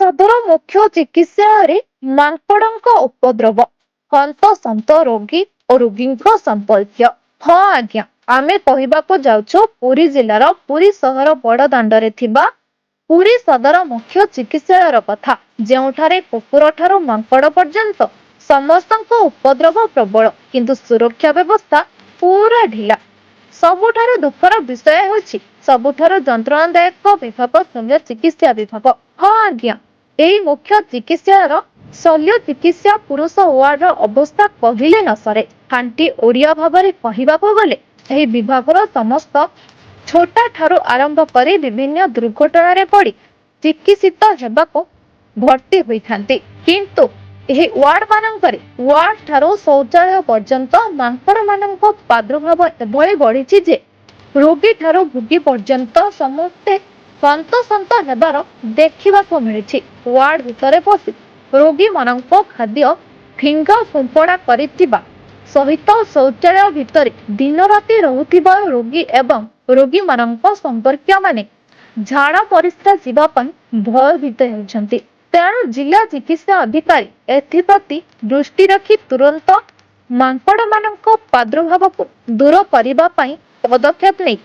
ସଦର ମୁଖ୍ୟ ଚିକିତ୍ସାଳୟରେ ମାଙ୍କଡଙ୍କ ଉପଦ୍ରବ, ହନ୍ତସନ୍ତ ରୋଗୀ ଓ ରୋଗୀଙ୍କ ସମ୍ପର୍କୀୟ। ହଁ ଆଜ୍ଞା, ଆମେ କହିବାକୁ ଯାଉଛୁ ପୁରୀ ଜିଲ୍ଲାର ପୁରୀ ସହର ବଡ଼ଦାଣ୍ଡରେ ଥିବା ପୁରୀ ସଦର ମୁଖ୍ୟ ଚିକିତ୍ସାଳୟର କଥା, ଯେଉଁଠାରେ କୁକୁର ଠାରୁ ମାଙ୍କଡ ପର୍ଯ୍ୟନ୍ତ ସମସ୍ତଙ୍କ ଉପଦ୍ରବ ପ୍ରବଳ, କିନ୍ତୁ ସୁରକ୍ଷା ବ୍ୟବସ୍ଥା ପୁରା ଢିଲା। ସବୁଠାରୁ ଦୁଃଖର ବିଷୟ ହେଉଛି ସବୁଠାରୁ ଯନ୍ତ୍ରଣାଦାୟକ ବିଭାଗ ଶଲ୍ୟ ଚିକିତ୍ସା ବିଭାଗ। ହଁ ଆଜ୍ଞା, ଏହି ମୁଖ୍ୟ ଚିକିତ୍ସାଳୟର ଶଲ୍ୟ ଚିକିତ୍ସା ପୁରୁଷ ୱାର୍ଡର ଅବସ୍ଥା କହିଲେ ନ ସରେ। ଖାଣ୍ଟି ଓଡ଼ିଆ ଭାବରେ କହିବାକୁ ଗଲେ ଏହି ବିଭାଗର ସମସ୍ତ ଛୋଟା ଠାରୁ ଆରମ୍ଭ କରି ବିଭିନ୍ନ ଦୁର୍ଘଟଣାରେ ପଡ଼ି ଚିକିତ୍ସିତ ହେବାକୁ ଭର୍ତ୍ତି ହୋଇଥାନ୍ତି। କିନ୍ତୁ ଏହି ୱାର୍ଡ ମାନଙ୍କରେ ୱାର୍ଡ ଠାରୁ ଶୌଚାଳୟ ପର୍ଯ୍ୟନ୍ତ ମାଙ୍କଡମାନଙ୍କ ପ୍ରାଦୁର୍ଭାବ ଏଭଳି ବଢ଼ିଛି ଯେ ରୋଗୀ ଠାରୁ ଭୋଗୀ ପର୍ଯ୍ୟନ୍ତ ସମସ୍ତେ ହନ୍ତସନ୍ତ ହେବାର ଦେଖିବାକୁ ମିଳିଛି। ୱାର୍ଡ ଭିତରେ ପଶି ରୋଗୀମାନଙ୍କ ଖାଦ୍ୟ ଫିଙ୍ଗା ଫୋପଡ଼ା କରିଥିବା ସହିତ ଶୌଚାଳୟ ଭିତରେ ଦିନରାତି ରହୁଥିବା ରୋଗୀ ଏବଂ ରୋଗୀମାନଙ୍କ ସମ୍ପର୍କୀୟମାନେ ଝାଡ଼ା ପରିସ୍ରା ଯିବା ପାଇଁ ଭୟଭୀତ ହେଉଛନ୍ତି। ତେଣୁ ଜିଲ୍ଲା ଚିକିତ୍ସା ଅଧିକାରୀ ଏଥିପ୍ରତି ଦୃଷ୍ଟି ରଖି ତୁରନ୍ତ ମାଙ୍କଡମାନଙ୍କ ପ୍ରାଦୁର୍ଭାବକୁ ଦୂର କରିବା ପାଇଁ ପଦକ୍ଷେପ ନେଇ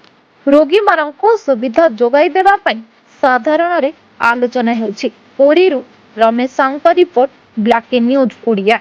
ରୋଗୀମାନଙ୍କୁ ସୁବିଧା ଯୋଗାଇ ଦେବା ପାଇଁ ସାଧାରଣରେ ଆଲୋଚନା ହେଉଛି। ପୁରୀରୁ ରମେଶ ସାହୁଙ୍କ ରିପୋର୍ଟ, ବ୍ଲାକେ ନ୍ୟୁଜ ଓଡ଼ିଆ।